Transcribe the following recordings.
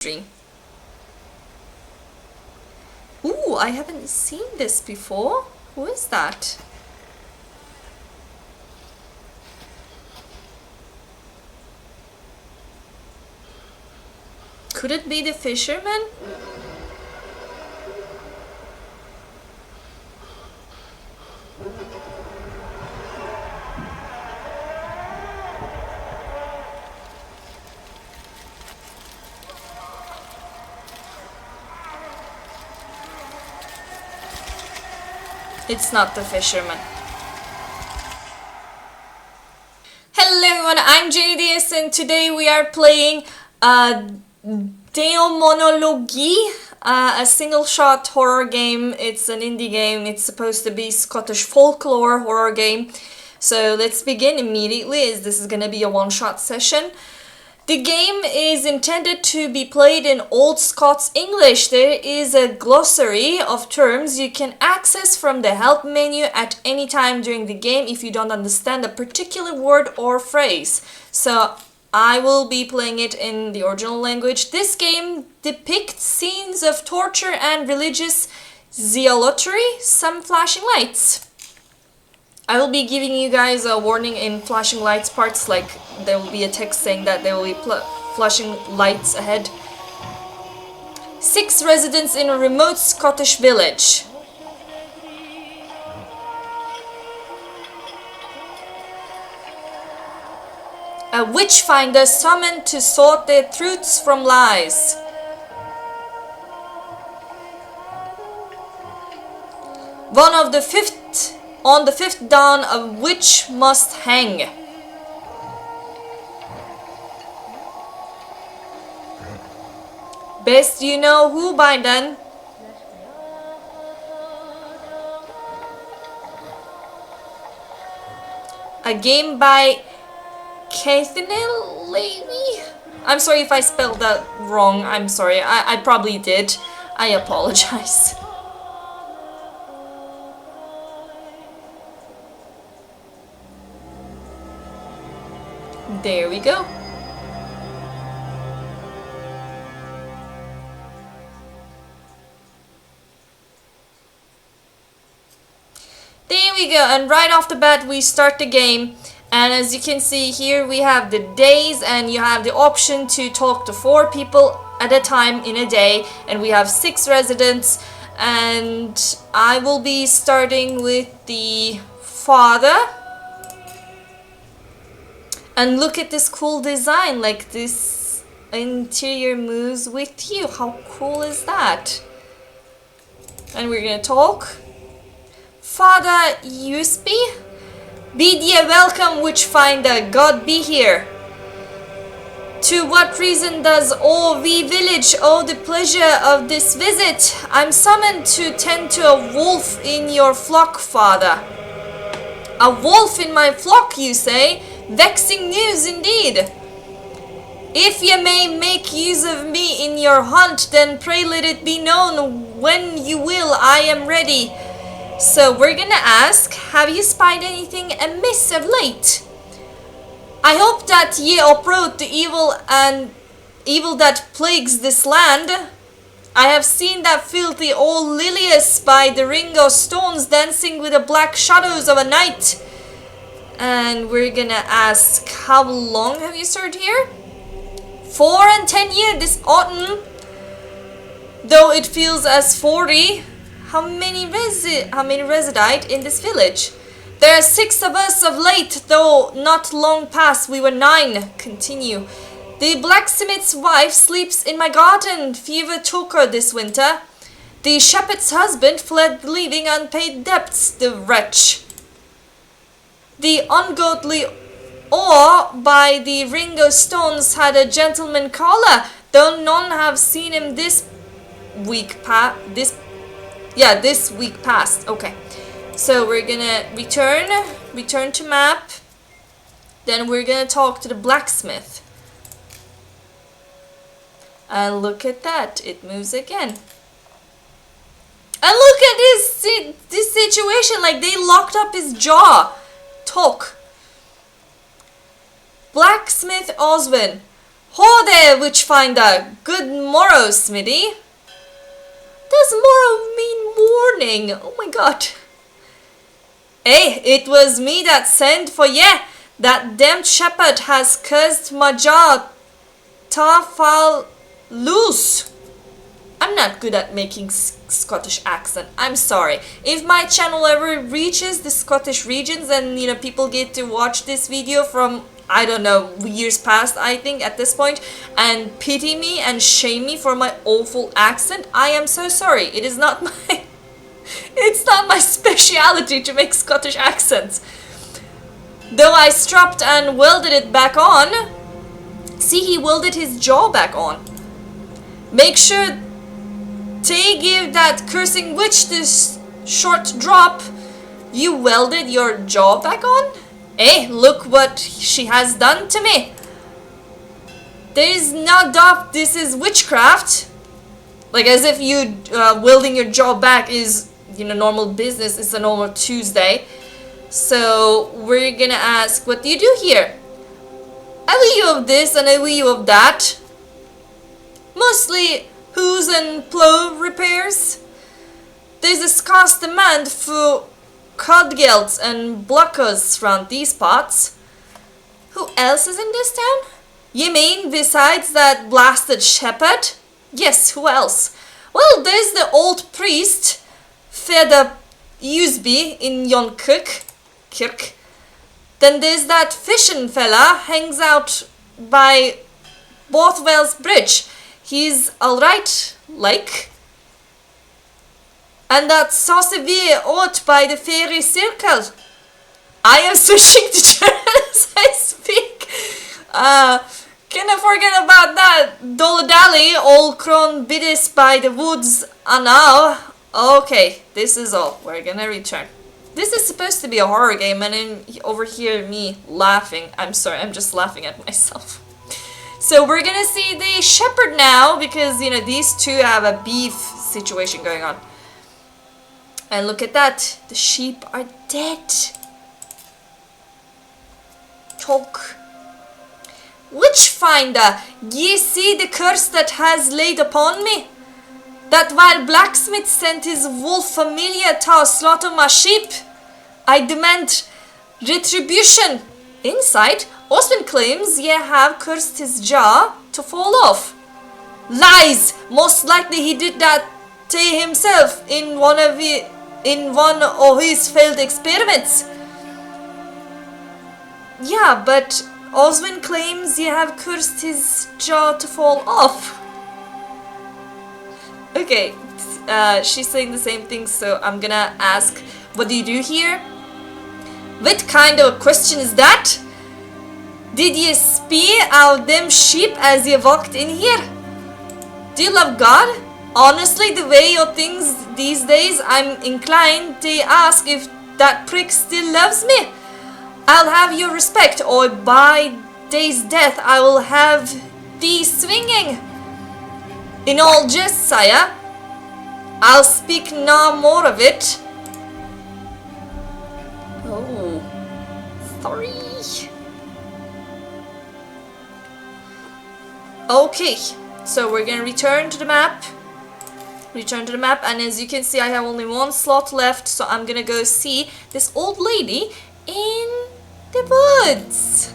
Dream. Ooh, I haven't seen this before. Who is that? Could it be the fisherman? It's not the fisherman. Hello everyone, I'm JDS and today we are playing Daemonologie, a single shot horror game. It's an indie game. It's supposed to be Scottish folklore horror game. So let's begin immediately, as this is gonna be a one-shot session. The game is intended to be played in Old Scots English. There is a glossary of terms you can access from the help menu at any time during the game if you don't understand a particular word or phrase. So I will be playing it in the original language. This game depicts scenes of torture and religious zealotry, some flashing lights. I will be giving you guys a warning in flashing lights parts, like there will be a text saying that there will be flashing lights ahead. 6 residents in a remote Scottish village. A witchfinder summoned to sort the truths from lies. On the fifth dawn, a witch must hang. Best you know who by then. A game by Daemonologie? I'm sorry if I spelled that wrong. I'm sorry. I probably did. I apologize. There we go. There we go, and right off the bat we start the game, and as you can see here we have the days, and you have the option to talk to 4 people at a time in a day, and we have 6 residents, and I will be starting with the father. And look at this cool design, like this interior moves with you. How cool is that? And we're gonna talk. Father Usby, bid ye welcome, witchfinder, God be here. To what reason does all we village owe the pleasure of this visit? I'm summoned to tend to a wolf in your flock, father. A wolf in my flock, you say? Vexing news indeed. If ye may make use of me in your hunt, then pray let it be known when you will. I am ready. So we're gonna ask, have you spied anything amiss of late? I hope that ye uproot the evil that plagues this land. I have seen that filthy old Lilius by the ring of stones dancing with the black shadows of a night. And we're gonna ask, how long have you served here? 4 and 10 years this autumn. Though it feels as 40. How many reside in this village? There are 6 of us of late, though not long past we were 9. Continue. The blacksmith's wife sleeps in my garden. Fever took her this winter. The shepherd's husband fled, leaving unpaid debts, the wretch. The ungodly or by the ring of stones had a gentleman caller, though none have seen him this week past. Okay, so we're gonna return to map. Then we're gonna talk to the blacksmith. And look at that, it moves again. And look at this situation, like they locked up his jaw. Talk. Blacksmith Oswin, Ho there, Witchfinder! Good morrow, Smitty. Does morrow mean morning? Oh my god. Hey, it was me that sent for ye. That damned shepherd has cursed my jaw. Tafal loose. I'm not good at making Scottish accent. I'm sorry. If my channel ever reaches the Scottish regions and people get to watch this video from, I don't know, years past, I think at this point, and pity me and shame me for my awful accent, I am so sorry. It is not my it's not my speciality to make Scottish accents. Though I strapped and welded it back on. See, he welded his jaw back on. Make sure they give that cursing witch this short drop. You welded your jaw back on? Eh, look what she has done to me. There is no doubt this is witchcraft. Like as if you welding your jaw back is, normal business. It's a normal Tuesday. So we're gonna ask, what do you do here? I will you of this and I will you of that. Mostly hooves and plough repairs. There's a scarce demand for codgelts and blockers around these parts. Who else is in this town? You mean besides that blasted shepherd? Yes, who else? Well, there's the old priest, Feda Usby in yon kirk. Then there's that fishing fella hangs out by Bothwell's Bridge. He's alright, like. And that saucy beer out by the fairy circle. I am switching to German as I speak. Can I forget about that? Dolly old crone bidis by the woods and now. Okay, this is all. We're gonna return. This is supposed to be a horror game, and then over here me laughing. I'm sorry, I'm just laughing at myself. So we're gonna see the shepherd now, because these two have a beef situation going on. And look at that, the sheep are dead. Talk. Witchfinder, ye see the curse that has laid upon me? That while blacksmith sent his wolf familiar to slaughter my sheep, I demand retribution. Inside, Osman claims ye have cursed his jaw to fall off. Lies! Most likely he did that to himself in one of his failed experiments. Yeah, but Osman claims ye have cursed his jaw to fall off. Okay, she's saying the same thing, so I'm gonna ask, what do you do here? What kind of a question is that? Did ye spy out them sheep as ye walked in here? Do you love God? Honestly, the way your things these days, I'm inclined to ask if that prick still loves me. I'll have your respect, or by day's death I will have thee swinging. In all jest, sire, I'll speak no more of it. Oh, sorry. Okay, so we're gonna return to the map. And as you can see, I have only one slot left, so I'm gonna go see this old lady in the woods.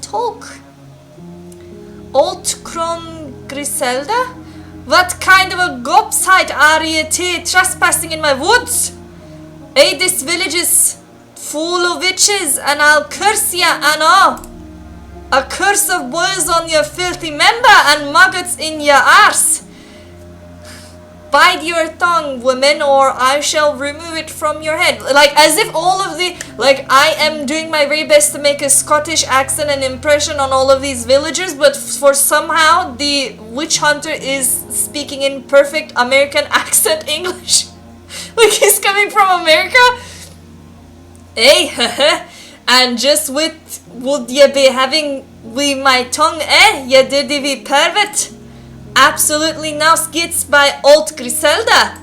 Talk. Old Crone Griselda? What kind of a gobshite are ye trespassing in my woods? Hey, this village is full of witches, and I'll curse ya and all. A curse of boils on your filthy member and maggots in your arse. Bite your tongue, woman, or I shall remove it from your head. Like, as if all of the... Like, I am doing my very best to make a Scottish accent and impression on all of these villagers, but for somehow the witch hunter is speaking in perfect American accent English. Like, he's coming from America. Hey, and just with... Would ye be having with my tongue, ye dirty wee pervert? Absolutely no skits by old Griselda.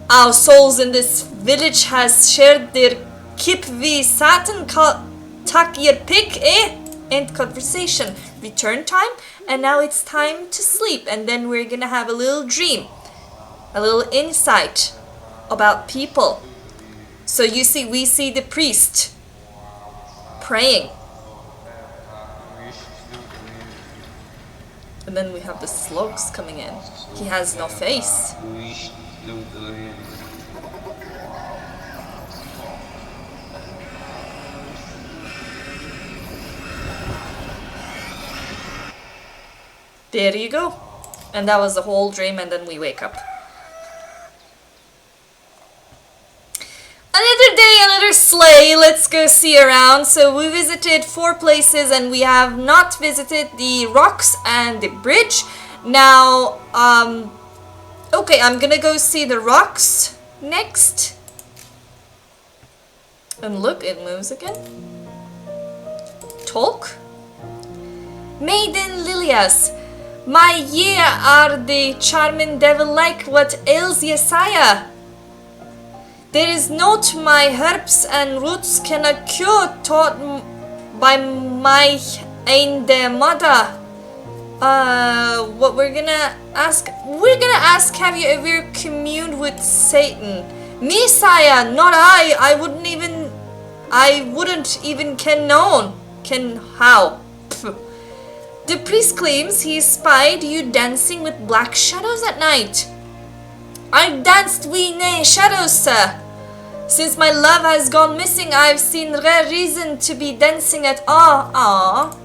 Our souls in this village has shared their kip we Satan tuck your pick, end conversation. Return time, and now it's time to sleep, and then we're gonna have a little dream, a little insight about people. So you see, we see the priest praying, and then we have the slugs coming in. He has no face. There you go. And that was the whole dream, and then we wake up. Another day, another sleigh. Let's go see around. So we visited 4 places, and we have not visited the rocks and the bridge. Now, okay, I'm gonna go see the rocks next. And look, it moves again. Talk. Maiden Lilias. My ye are the charming devil like, what ails ye, sire? There is naught my herbs and roots cannot cure, taught by my ainde mother. What we're gonna ask, have you ever communed with Satan? Me, sire, not I. I wouldn't even ken how. Pfft. The priest claims he spied you dancing with black shadows at night. I danced with nay shadows, sir. Since my love has gone missing, I've seen rare reason to be dancing at all.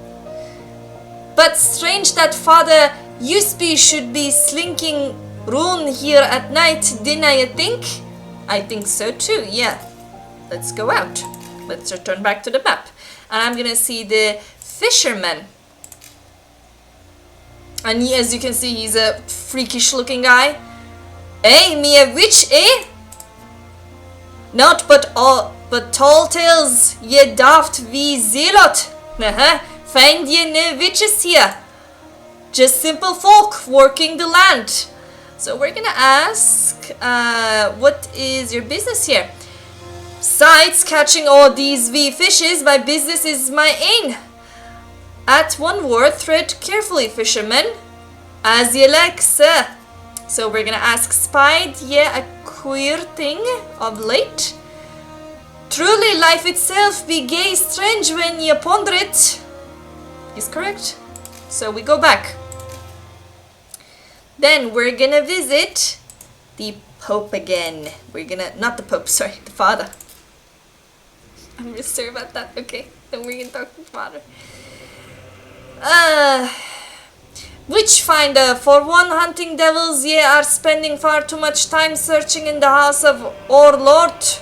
But strange that Father Usby should be slinking round here at night, didn't you think? I think so too, yeah. Let's go out. Let's return back to the map. And I'm gonna see the fisherman. And as you can see, he's a freakish looking guy. Eh, me a witch, eh? Not but tall tales, ye daft wie zealot. Find ye no witches here. Just simple folk working the land. So we're gonna ask, what is your business here? Besides catching all these wee fishes, my business is my aim. At one word, tread carefully, fisherman, as ye like, sir. So we're gonna ask, spied ye a queer thing of late? Truly life itself be gay strange when ye ponder it. Is correct. So we go back. Then we're gonna visit the Pope again. We're gonna, not the Pope, sorry, the Father. I'm just sorry about that, okay. Then we're gonna talk to the Father. Witchfinder, for one hunting devils, ye are spending far too much time searching in the house of our Lord.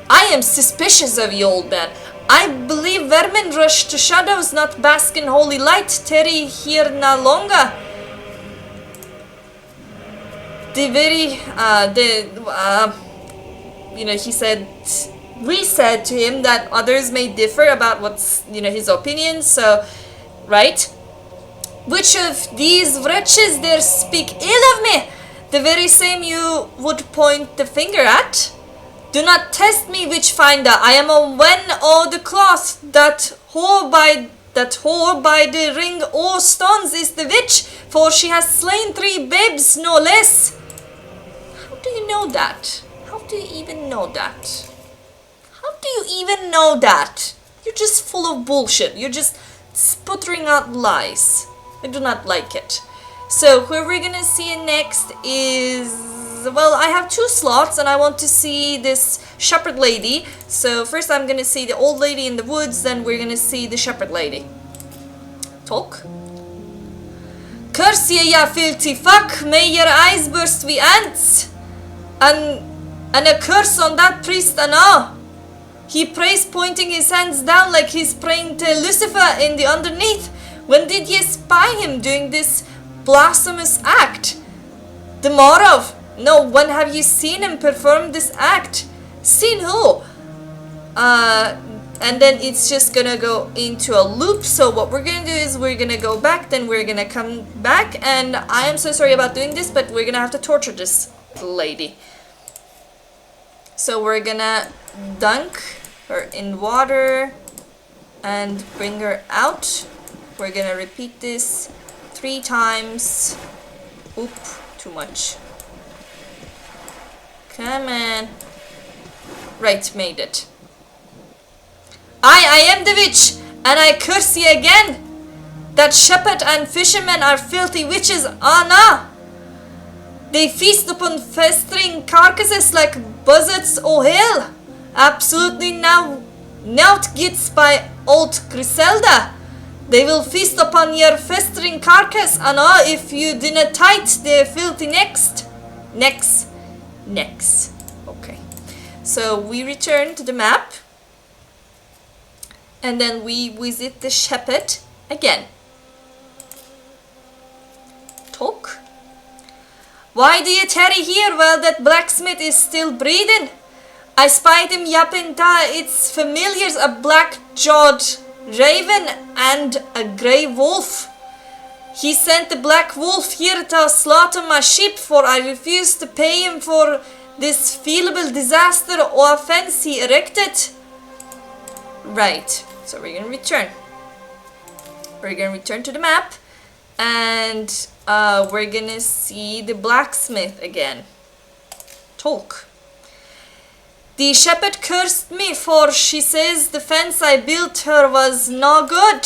I am suspicious of you, old man. I believe vermin rush to shadows, not bask in holy light. Tarry here no longer. He said, we said to him that others may differ about what's, his opinion, so, right? Which of these wretches dare speak ill of me? The very same you would point the finger at? Do not test me, witchfinder. I am a wen o' the cloth. That whore by the ring o' stones is the witch, for she has slain 3 babes, no less. How do you know that? How do you even know that? How do you even know that? You're just full of bullshit. You're just sputtering out lies. I do not like it. So who we're gonna see next is, well, I have 2 slots and I want to see this shepherd lady. So first I'm gonna see the old lady in the woods, then we're gonna see the shepherd lady. Talk. Curse ye, ya filthy fuck, may your eyes burst with ants. And a curse on that priest and all. He prays pointing his hands down like he's praying to Lucifer in the underneath. When did ye spy him doing this blasphemous act? The Morov. No, when have you seen him perform this act? Seen who? And then it's just gonna go into a loop. So what we're gonna do is we're gonna go back, then we're gonna come back, and I am so sorry about doing this, but we're gonna have to torture this lady. So we're gonna dunk her in water. and bring her out. We're gonna repeat this 3 times. Oop, too much. Come on. Right, made it. I am the witch, and I curse ye again. That shepherd and fishermen are filthy witches, Anna. They feast upon festering carcasses like buzzards o' hell. Absolutely nought gets by old Griselda. They will feast upon your festering carcass, Anna, if you dinna tight their filthy necks. Okay. So we return to the map. And then we visit the shepherd again. Talk. Why do you tarry here while that blacksmith is still breathing? I spied him yapping ta its familiars, a black-jawed raven and a grey wolf. He sent the black wolf here to slaughter my sheep, for I refused to pay him for this feeble disaster or offense he erected. Right, so we're gonna return. We're gonna return to the map, and we're gonna see the blacksmith again. Talk. The shepherd cursed me, for she says the fence I built her was no good.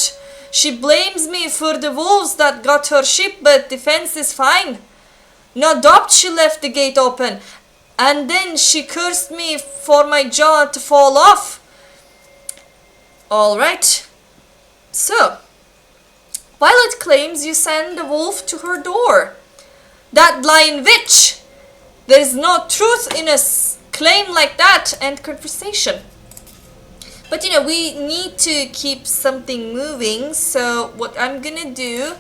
She blames me for the wolves that got her sheep, but the fence is fine. No doubt she left the gate open, and then she cursed me for my jaw to fall off. Alright. So, Violet claims you send the wolf to her door. That lying witch! There's no truth in a claim like that. End conversation. But you know, we need to keep something moving, so what I'm gonna do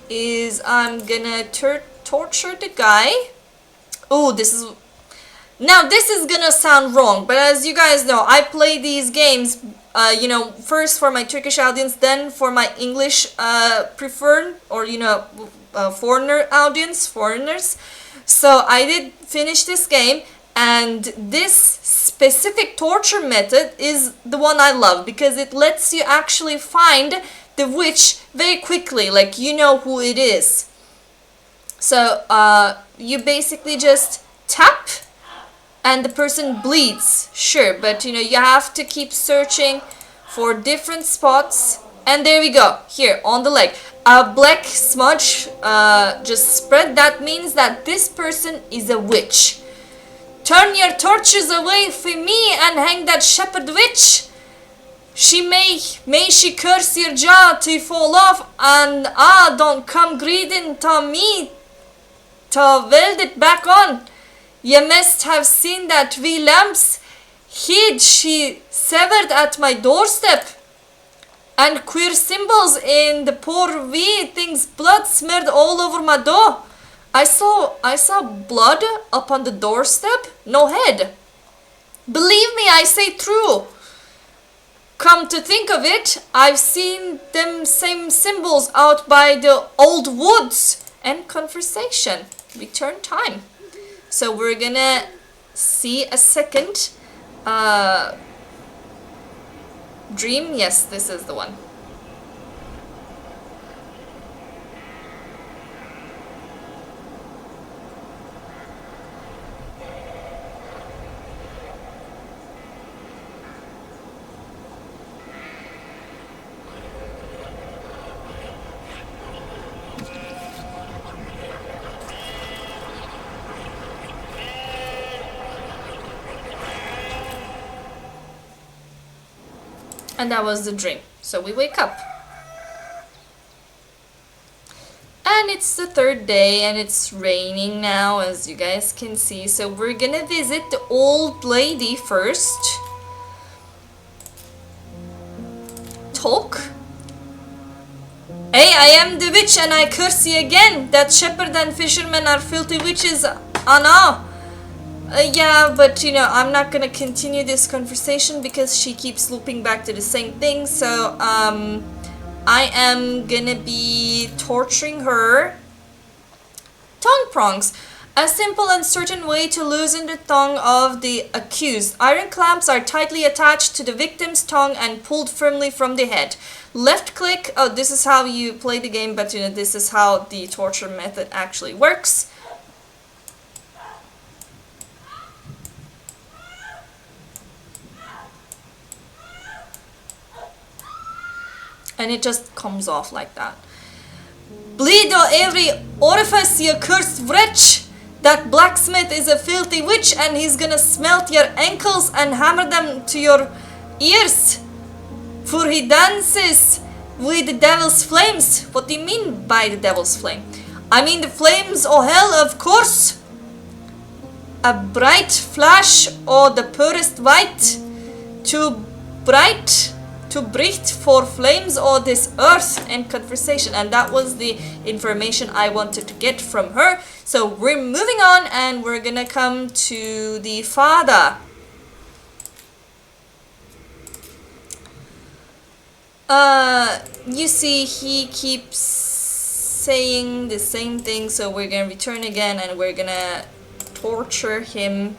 is I'm gonna torture the guy. Oh, this is gonna sound wrong, but as you guys know, I play these games you know, first for my Turkish audience, then for my English preferred, or you know, foreigner audience, foreigners. So I did finish this game, and this specific torture method is the one I love, because it lets you actually find the witch very quickly, like you know who it is. So you basically just tap and the person bleeds, sure, but you know, you have to keep searching for different spots. And there we go, here on the leg, a black smudge just spread. That means that this person is a witch. Turn your torches away from me and hang that shepherd witch. May she curse your jaw to fall off, and don't come greeting to me to weld it back on. You must have seen that wee lamps hid she severed at my doorstep, and queer symbols in the poor wee thing's blood smeared all over my door. I saw blood upon the doorstep, no head. Believe me, I say true. Come to think of it, I've seen them same symbols out by the old woods. End conversation. Return time. So we're gonna see a second dream. Yes, this is the one. And that was the dream. So we wake up. And it's the third day, and it's raining now, as you guys can see. So we're gonna visit the old lady first. Talk. Hey, I am the witch, and I curse you again. That shepherd and fishermen are filthy witches. Oh no. Yeah, but you know, I'm not gonna continue this conversation because she keeps looping back to the same thing. So I am gonna be torturing her. Tongue prongs. A simple and certain way to loosen the tongue of the accused. Iron clamps are tightly attached to the victim's tongue and pulled firmly from the head. Left click. Oh, this is how you play the game, but you know, this is how the torture method actually works. And it just comes off like that. Bleed out every orifice, you cursed wretch! That blacksmith is a filthy witch and he's gonna smelt your ankles and hammer them to your ears. For he dances with the devil's flames. What do you mean by the devil's flame? I mean the flames of hell, of course. A bright flash or the purest white. Too bright for flames or this earth and conversation. And that was the information I wanted to get from her. So we're moving on and we're gonna come to the father. You see he keeps saying the same thing, so we're gonna return again and we're gonna torture him.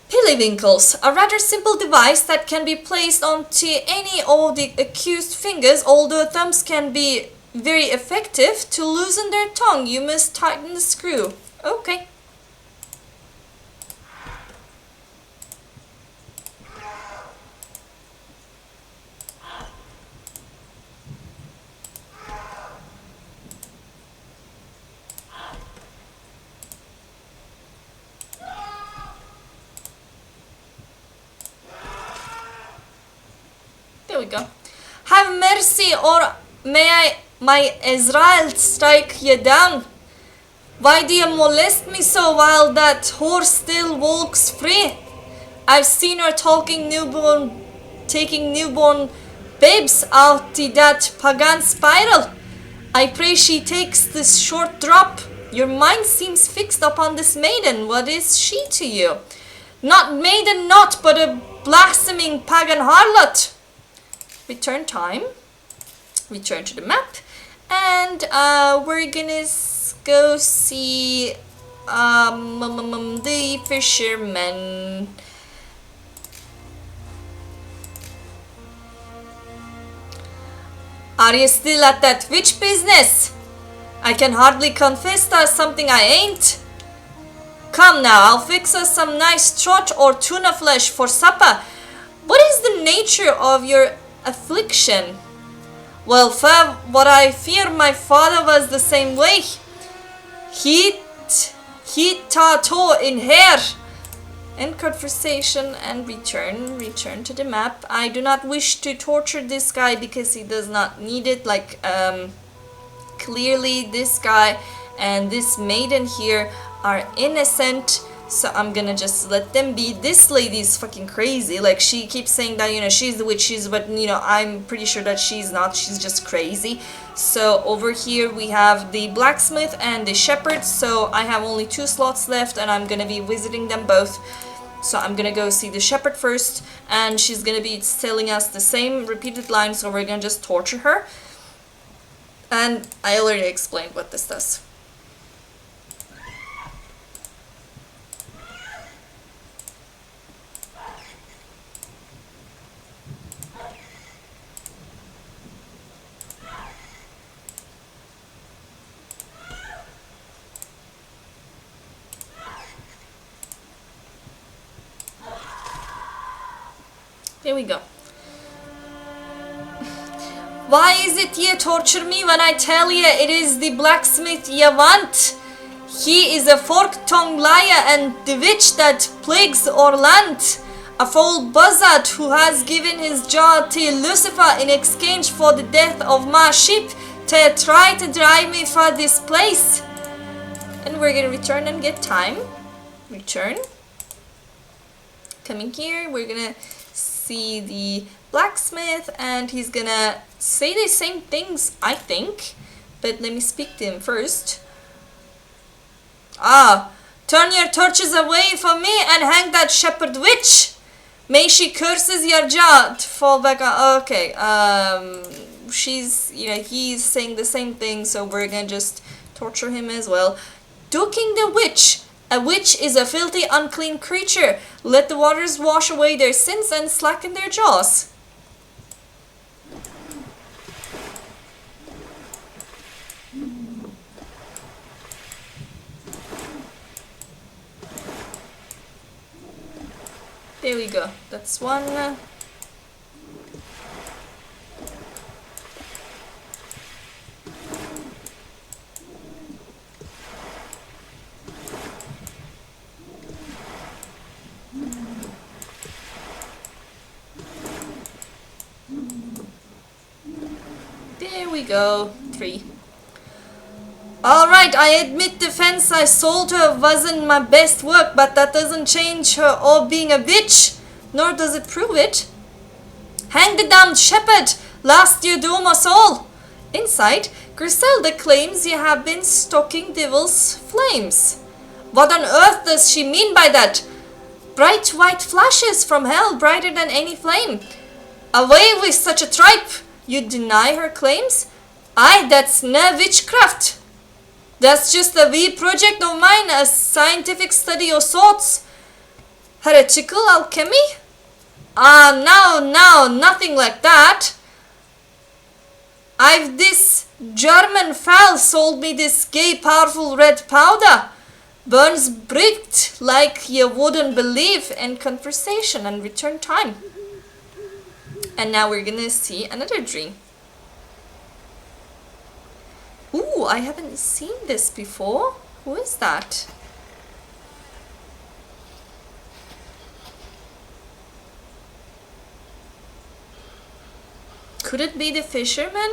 Pillywinkles, a rather simple device that can be placed onto any of the accused fingers, although thumbs can be very effective. To loosen their tongue, you must tighten the screw. Okay. There we go. Have mercy, or may my Israel strike you down. Why do you molest me so while that whore still walks free? I've seen her taking newborn babes out to that pagan spiral. I pray she takes this short drop. Your mind seems fixed upon this maiden. What is she to you? Not maiden not, but a blaspheming pagan harlot. Return time. Return to the map. And we're gonna go see the fisherman. Are you still at that witch business? I can hardly confess that's something I ain't. Come now, I'll fix us some nice trout or tuna flesh for supper. What is the nature of your affliction? Well, what I fear my father was the same way. He tattoo in hair. End conversation and return to the map. I do not wish to torture this guy because he does not need it. Like, clearly this guy and this maiden here are innocent. So I'm gonna just let them be. This lady is fucking crazy. Like, she keeps saying that, you know, she's the witch, but, you know, I'm pretty sure that she's not. She's just crazy. So over here we have the blacksmith and the shepherd. So I have only 2 slots left and I'm gonna be visiting them both. So I'm gonna go see the shepherd first, and she's gonna be telling us the same repeated lines, so we're gonna just torture her. And I already explained what this does. Here we go. Why is it ye torture me when I tell ye it is the blacksmith ye want? He is a fork-tongued liar and the witch that plagues our land. A foul buzzard who has given his jaw to Lucifer in exchange for the death of my sheep to try to drive me from this place. And we're gonna return and get time. Return. Coming here, we're gonna see the blacksmith and he's gonna say the same things, I think, but let me speak to him first. Turn your torches away from me and hang that shepherd witch. May she curses your jaw to fall back on. Okay, she's, you know, he's saying the same thing, so we're gonna just torture him as well. Ducking the witch. A witch is a filthy, unclean creature. Let the waters wash away their sins and slacken their jaws. There we go. That's one. There we go. 3. Alright, I admit the fence I sold her wasn't my best work, but that doesn't change her all being a bitch, nor does it prove it. Hang the damned shepherd, last year doom us all. Inside, Griselda claims you have been stoking devil's flames. What on earth does she mean by that? Bright white flashes from hell, brighter than any flame. Away with such a tripe! You deny her claims? Aye, that's no witchcraft. That's just a wee project of mine, a scientific study of sorts. Heretical alchemy? No, nothing like that. I've this German fowl sold me this gay powerful red powder. Burns bricked like you wouldn't believe in conversation and return time. And now we're gonna see another dream. Ooh, I haven't seen this before. Who is that? Could it be the fisherman?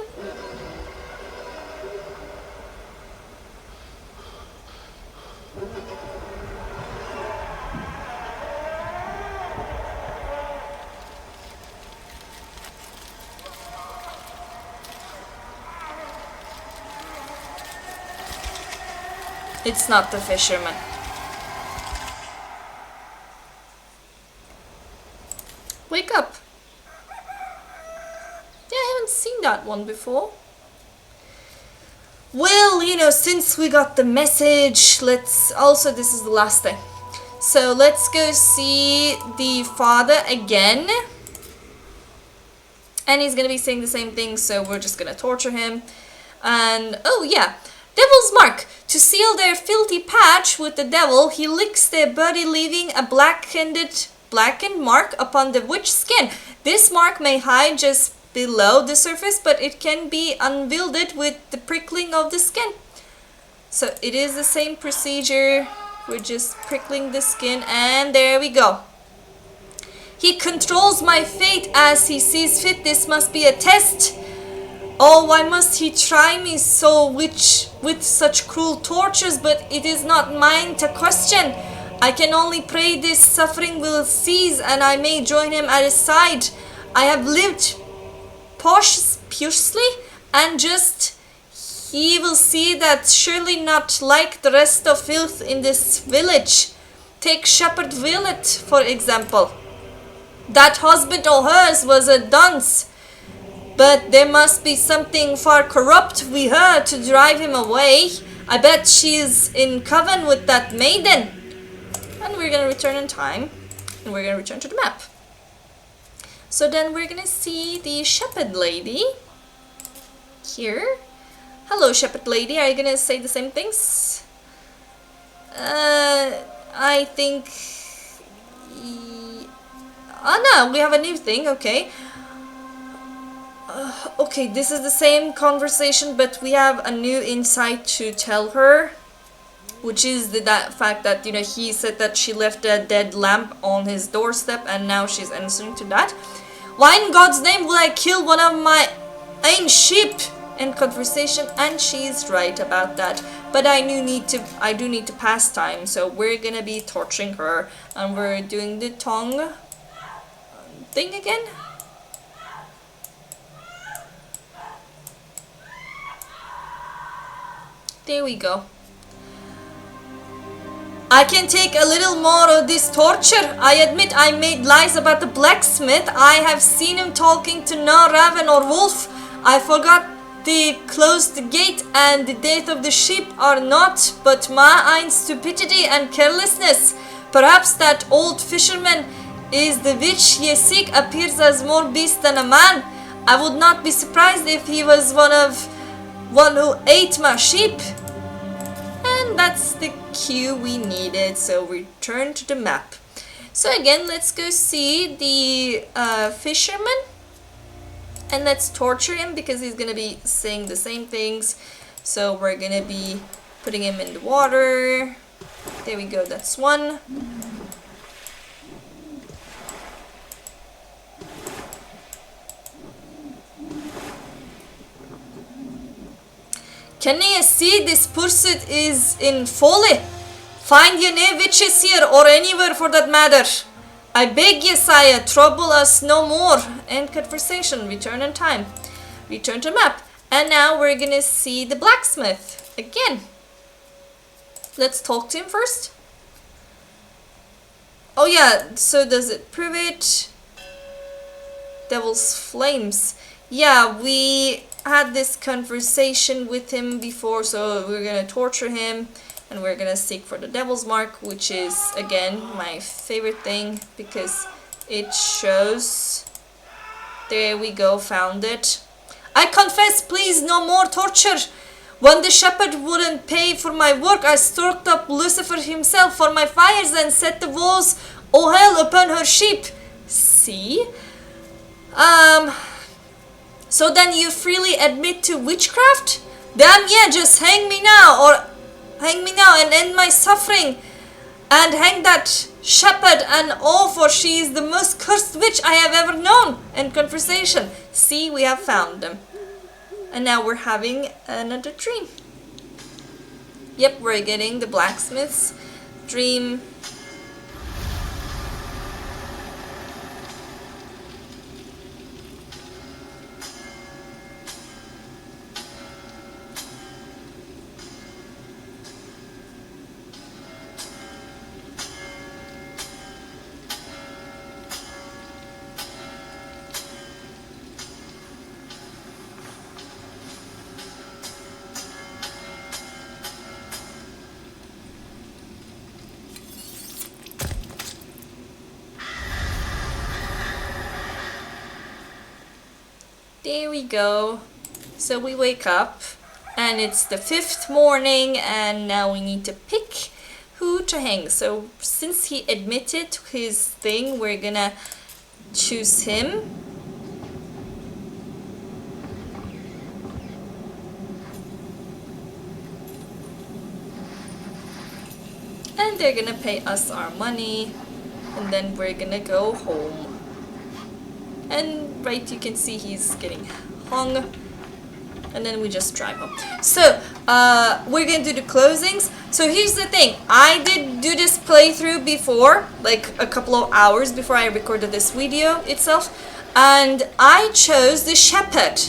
It's not the fisherman. Wake up. Yeah, I haven't seen that one before. Well, you know, since we got the message, let's also, this is the last thing. So let's go see the father again. And he's gonna be saying the same thing, so we're just gonna torture him. And, oh yeah. Devil's mark. To seal their filthy patch with the devil, he licks their body, leaving a blackened mark upon the witch skin. This mark may hide just below the surface, but it can be unveiled with the prickling of the skin. So it is the same procedure. We're just prickling the skin, and there we go. He controls my fate as he sees fit. This must be a test. Oh, why must he try me so with such cruel tortures? But it is not mine to question. I can only pray this suffering will cease and I may join him at his side. I have lived piously and just. He will see that surely not like the rest of filth in this village. Take Shepherd Willet, for example. That husband of hers was a dunce. But there must be something far corrupt with her to drive him away. I bet she's in coven with that maiden. And we're gonna return in time. And we're gonna return to the map. So then we're gonna see the shepherd lady. Here. Hello, shepherd lady. Are you gonna say the same things? I think... Oh no, we have a new thing. Okay. Okay, this is the same conversation, but we have a new insight to tell her, which is that fact that, you know, he said that she left a dead lamp on his doorstep, and now she's answering to that. Why in God's name will I kill one of my own sheep? In conversation, and she's right about that. But I do need to pass time, so we're gonna be torturing her, and we're doing the tongue thing again. There we go. I can take a little more of this torture. I admit I made lies about the blacksmith. I have seen him talking to no raven or wolf. I forgot the closed gate and the death of the sheep are naught but mine stupidity and carelessness. Perhaps that old fisherman is the witch ye seek, appears as more beast than a man. I would not be surprised if he was one who ate my sheep. And that's the cue we needed, so return to the map. So again, let's go see the fisherman. And let's torture him because he's gonna be saying the same things. So we're gonna be putting him in the water. There we go, that's one. Can you see this pursuit is in folly? Find ye no witches here or anywhere for that matter. I beg ye, sire, trouble us no more. End conversation. Return in time. Return to map. And now we're gonna see the blacksmith again. Let's talk to him first. Oh yeah, so does it prove it? Devil's flames. Yeah, we had this conversation with him before, so we're gonna torture him. And we're gonna seek for the devil's mark, which is again my favorite thing because it shows. There we go, found it. I confess, please, no more torture. When the shepherd wouldn't pay for my work, I stirred up Lucifer himself for my fires and set the walls o hell upon her sheep. See? So then you freely admit to witchcraft? Damn yeah, just hang me now and end my suffering, and hang that shepherd and all, for she is the most cursed witch I have ever known. End conversation. See, we have found them. And now we're having another dream. Yep, we're getting the blacksmith's dream. There we go. So we wake up and it's the 5th morning, and now we need to pick who to hang. So since he admitted his thing, we're gonna choose him. And they're gonna pay us our money, and then we're gonna go home. And right, you can see he's getting hung, and then we just drive home. So we're gonna do the closings. So here's the thing, I did do this playthrough before, like a couple of hours before I recorded this video itself, and I chose the shepherd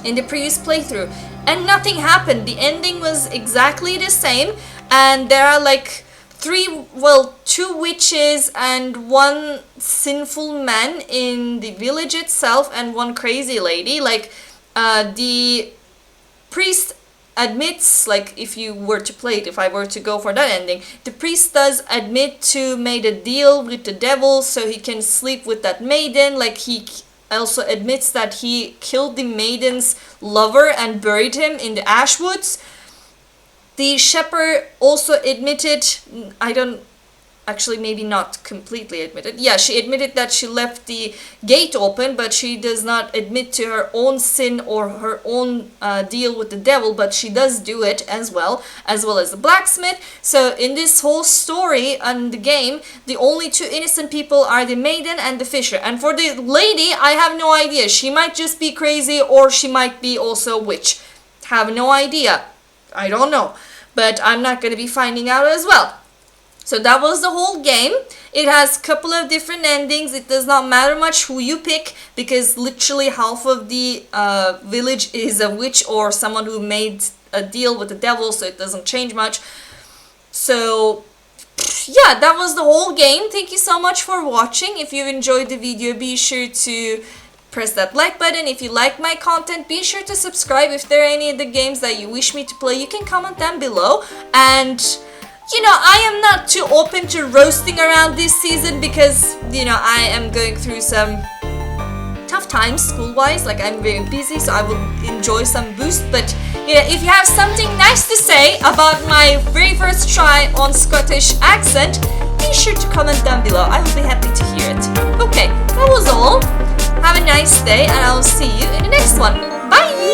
in the previous playthrough, and nothing happened. The ending was exactly the same, and there are like two witches and one sinful man in the village itself, and one crazy lady. Like the priest admits, like if you were to play it, if I were to go for that ending, the priest does admit to made a deal with the devil so he can sleep with that maiden. Like he also admits that he killed the maiden's lover and buried him in the ash woods. The shepherd also admitted, actually maybe not completely admitted. Yeah, she admitted that she left the gate open, but she does not admit to her own sin or her own deal with the devil, but she does do it as well as the blacksmith. So in this whole story and the game, the only two innocent people are the maiden and the fisher. And for the lady, I have no idea. She might just be crazy, or she might be also a witch. Have no idea. I don't know, but I'm not going to be finding out as well. So that was the whole game. It has a couple of different endings. It does not matter much who you pick, because literally half of the village is a witch or someone who made a deal with the devil, so it doesn't change much. So yeah, that was the whole game. Thank you so much for watching. If you enjoyed the video, be sure to press that like button. If you like my content, be sure to subscribe. If there are any of the games that you wish me to play, you can comment down below. And you know, I am not too open to roasting around this season because, you know, I am going through some tough times school-wise. Like, I'm very busy, so I will enjoy some boost. But yeah, if you have something nice to say about my very first try on Scottish accent, be sure to comment down below. I will be happy to hear it. Okay, that was all. Have a nice day, and I will see you in the next one. Bye!